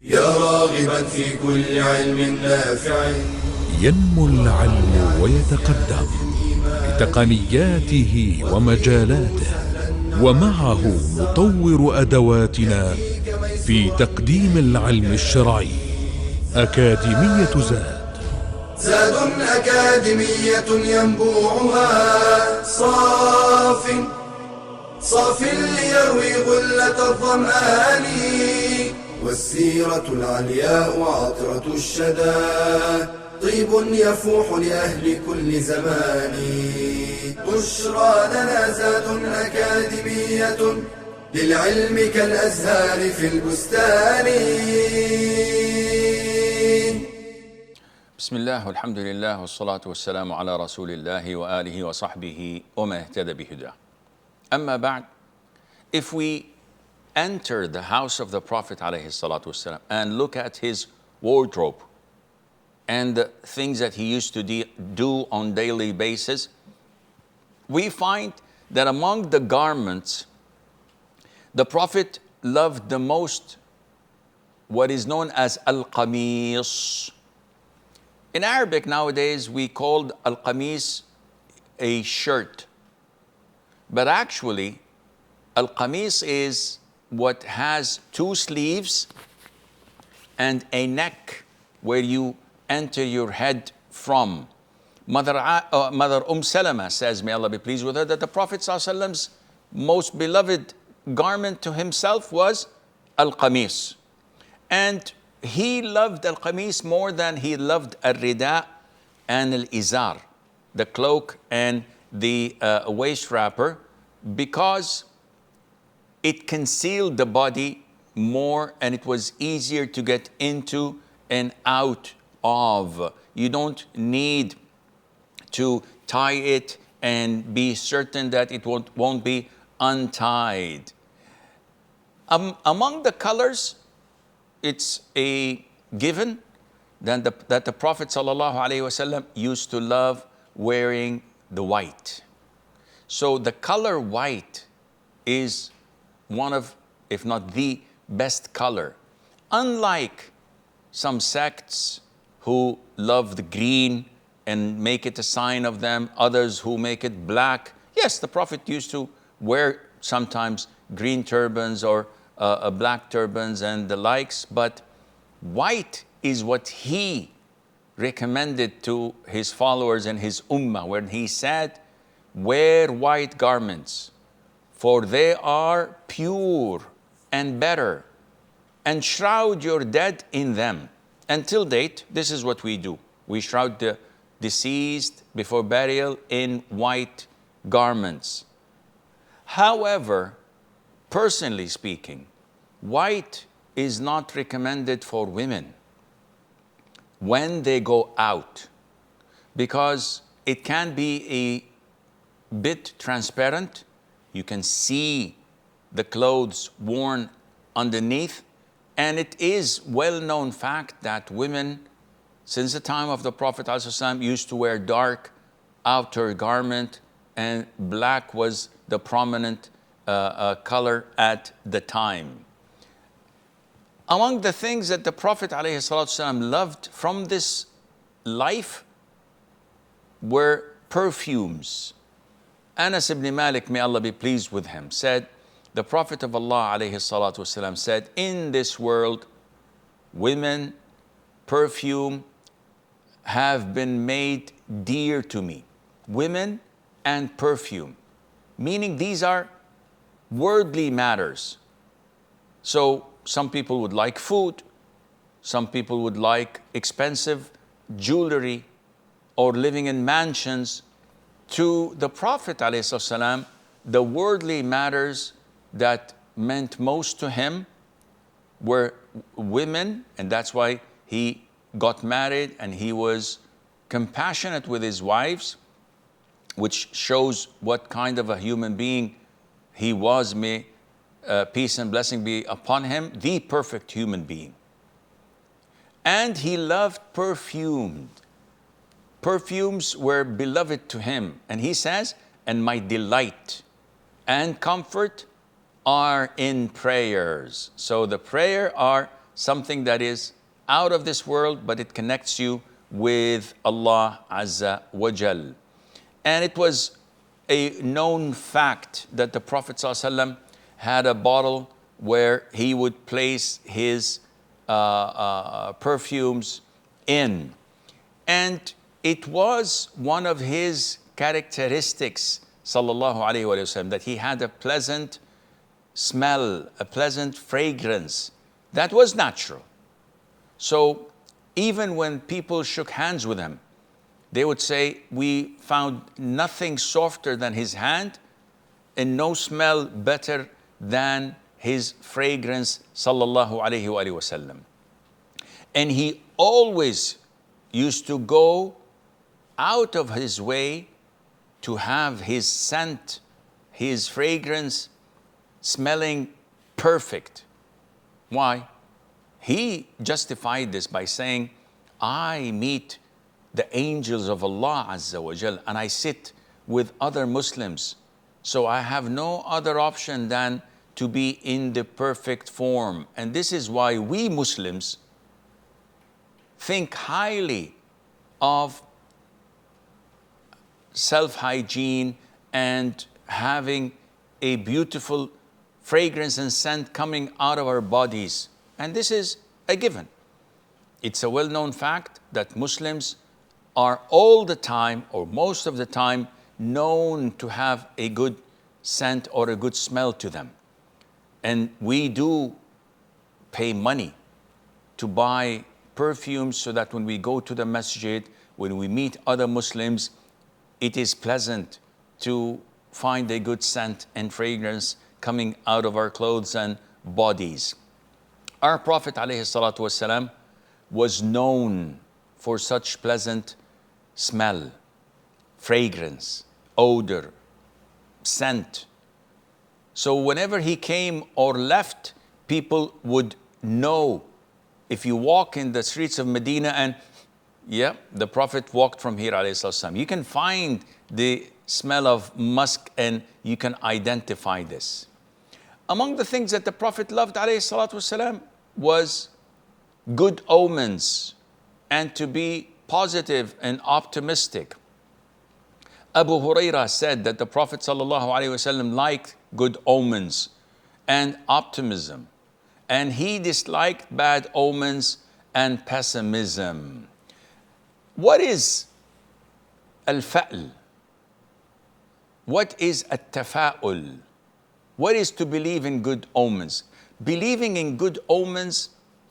يا راغبا في كل علم نافع. ينمو العلم ويتقدم بتقنياته ومجالاته، ومعه نطور أدواتنا في تقديم العلم الشرعي. أكاديمية زاد أكاديمية ينبوعها صاف ليروي غلة الظمآن، والسيرة العلياء عطرة الشدى طيب يفوح لأهل كل زمان. بشرى لنا زاد أكاديمية للعلم كالأزهار في البستان. بسم الله والحمد لله والصلاة والسلام على رسول الله وآله وصحبه وما اهتدى بهداه. أما بعد, if we enter the house of the Prophet عليه الصلاة والسلام and look at his wardrobe and the things that he used to do on daily basis, we find that among the garments, the Prophet loved the most what is known as Al-Qamis. In Arabic nowadays, we called Al-Qamis a shirt. But actually, Al-Qamis is what has two sleeves and a neck where you enter your head from. Mother Salama says, may Allah be pleased with her, that the Prophet ﷺ's most beloved garment to himself was Al-Qamis. And he loved Al-Qamis more than he loved Al-Rida and Al-Izar, the cloak and the waist wrapper, because it concealed the body more and it was easier to get into and out of. You don't need to tie it and be certain that it won't be untied. Among the colors, it's a given that the Prophet ﷺ used to love wearing the white. So the color white is one of, if not the best color. Unlike some sects who love the green and make it a sign of them, others who make it black. Yes, the Prophet used to wear sometimes green turbans or black turbans and the likes, but white is what he recommended to his followers and his ummah when he said, wear white garments, for they are pure and better, and shroud your dead in them. Until date, this is what we do. We shroud the deceased before burial in white garments. However, personally speaking, white is not recommended for women when they go out, because it can be a bit transparent. You can see the clothes worn underneath, and it is well-known fact that women, since the time of the Prophet ﷺ, used to wear dark outer garment, and black was the prominent color at the time. Among the things that the Prophet ﷺ loved from this life were perfumes. Anas ibn Malik, may Allah be pleased with him, said, the Prophet of Allah ﷺ said, in this world, women, perfume have been made dear to me. Women and perfume, meaning these are worldly matters. So some people would like food, some people would like expensive jewelry or living in mansions. To the Prophet ﷺ, the worldly matters that meant most to him were women, and that's why he got married and he was compassionate with his wives, which shows what kind of a human being he was. May peace and blessing be upon him, the perfect human being. And he loved perfume. Perfumes were beloved to him. And he says, and my delight and comfort are in prayers. So the prayer are something that is out of this world, but it connects you with Allah Azza wa Jal. And it was a known fact that the Prophet ﷺ had a bottle where he would place his perfumes in. And it was one of his characteristics, sallallahu alayhi wa sallam, that he had a pleasant smell, a pleasant fragrance that was natural. So even when people shook hands with him, they would say, we found nothing softer than his hand and no smell better than his fragrance, sallallahu alayhi wa sallam. And he always used to go out of his way to have his scent, his fragrance smelling perfect. Why? He justified this by saying, I meet the angels of Allah Azza wa Jal and I sit with other Muslims. So I have no other option than to be in the perfect form. And this is why we Muslims think highly of self-hygiene and having a beautiful fragrance and scent coming out of our bodies. And this is a given. It's a well-known fact that Muslims are all the time, or most of the time, known to have a good scent or a good smell to them. And we do pay money to buy perfumes so that when we go to the masjid, when we meet other Muslims, it is pleasant to find a good scent and fragrance coming out of our clothes and bodies. Our Prophet ﷺ was known for such pleasant smell, fragrance, odor, scent. So whenever he came or left, people would know. If you walk in the streets of Medina and, yeah, the Prophet walked from here, ﷺ, you can find the smell of musk and you can identify this. Among the things that the Prophet loved, ﷺ, was good omens and to be positive and optimistic. Abu Hurairah said that the Prophet ﷺ liked good omens and optimism, and he disliked bad omens and pessimism. What is al-fa'l? What is at-tafa'ul? What is to believe in good omens? Believing in good omens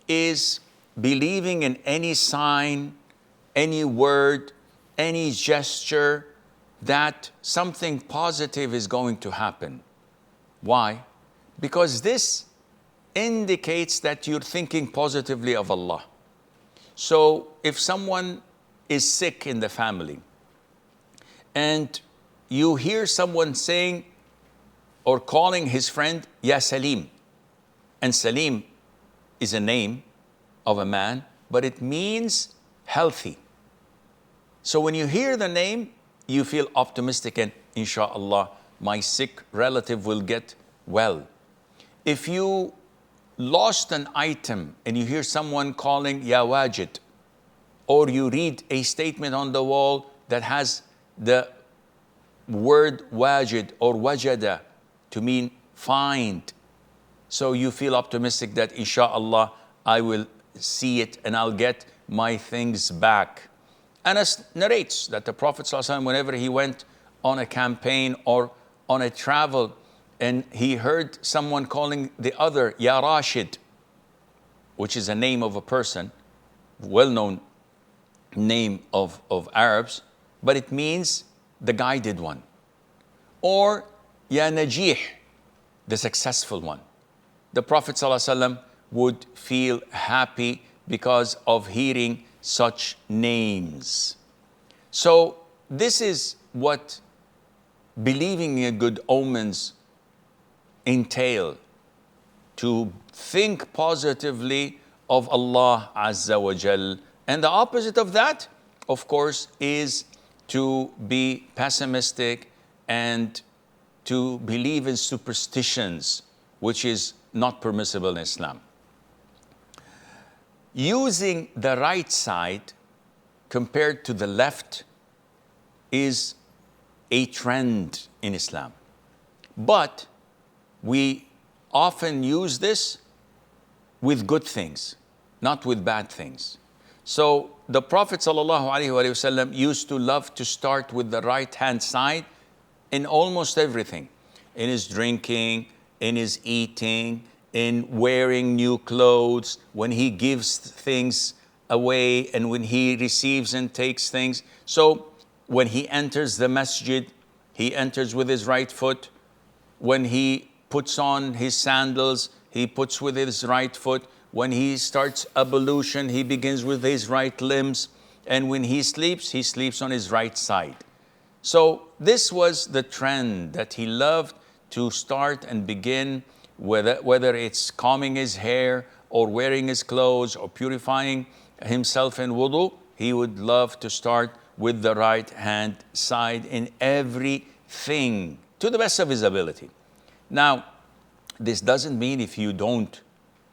is believing in any sign, any word, any gesture that something positive is going to happen. Why? Because this indicates that you're thinking positively of Allah. So if someone is sick in the family and you hear someone saying or calling his friend, Ya Salim, and Salim is a name of a man, but it means healthy. So when you hear the name, you feel optimistic and inshallah, my sick relative will get well. If you lost an item and you hear someone calling Ya Wajid, or you read a statement on the wall that has the word Wajid or Wajada to mean find, so you feel optimistic that inshallah I will see it and I'll get my things back. Anas narrates that the Prophet ﷺ, whenever he went on a campaign or on a travel and he heard someone calling the other Ya Rashid, which is a name of a person, well-known name of Arabs, but it means the guided one. Or Ya Najih, the successful one. The Prophet ﷺ would feel happy because of hearing such names. So this is what believing in good omens entail, to think positively of Allah Azza wa Jal. And the opposite of that, of course, is to be pessimistic and to believe in superstitions, which is not permissible in Islam. using the right side compared to the left is a trend in Islam. But we often use this with good things, not with bad things. So the Prophet ﷺ used to love to start with the right hand side in almost everything. In his drinking, in his eating, in wearing new clothes, when he gives things away, and when he receives and takes things. So when he enters the masjid, he enters with his right foot. When he puts on his sandals, he puts with his right foot. When he starts ablution, he begins with his right limbs. And when he sleeps on his right side. So this was the trend that he loved to start and begin, whether it's combing his hair or wearing his clothes or purifying himself in wudu, he would love to start with the right hand side in everything to the best of his ability. Now, this doesn't mean if you don't,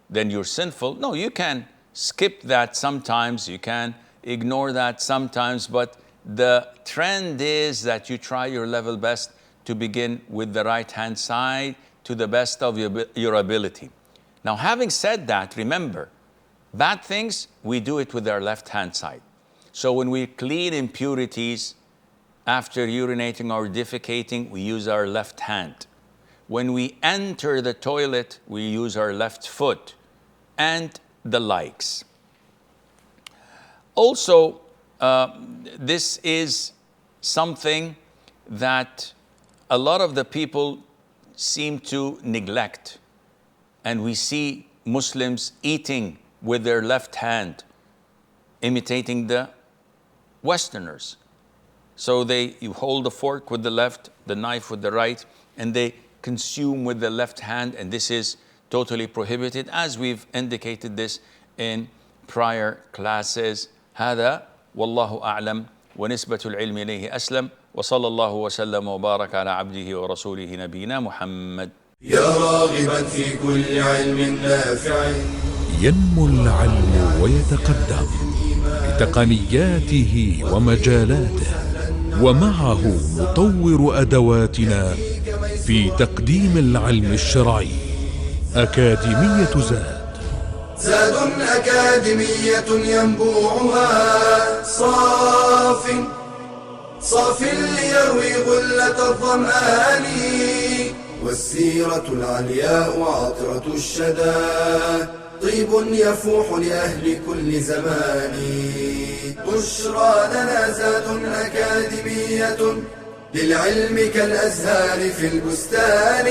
then you're sinful. No, you can skip that sometimes, you can ignore that sometimes, but the trend is that you try your level best to begin with the right hand side to the best of your ability. Now, having said that, remember, bad things, we do it with our left hand side. So when we clean impurities after urinating or defecating, we use our left hand. When we enter the toilet, we use our left foot, and the likes. Also, this is something that a lot of the people seem to neglect. And we see Muslims eating with their left hand, imitating the Westerners. So you hold the fork with the left, the knife with the right, and they consume with the left hand, and this is totally prohibited, as we've indicated this in prior classes. هذا والله أعلم ونسبة العلم إليه أسلم وصلى الله وسلم وبارك على عبده ورسوله نبينا محمد. يا راغبا في كل علم نافع ينمو العلم ويتقدم بتقنياته ومجالاته، ومعه نطور أدواتنا في تقديم العلم الشرعي. أكاديمية زاد أكاديمية ينبوعها صاف ليروي غلة الظمآن، والسيرة العلياء عطرة الشدى طيب يفوح لأهل كل زمان. بشرى لنا زاد أكاديمية للعلم كالأزهار في البستان.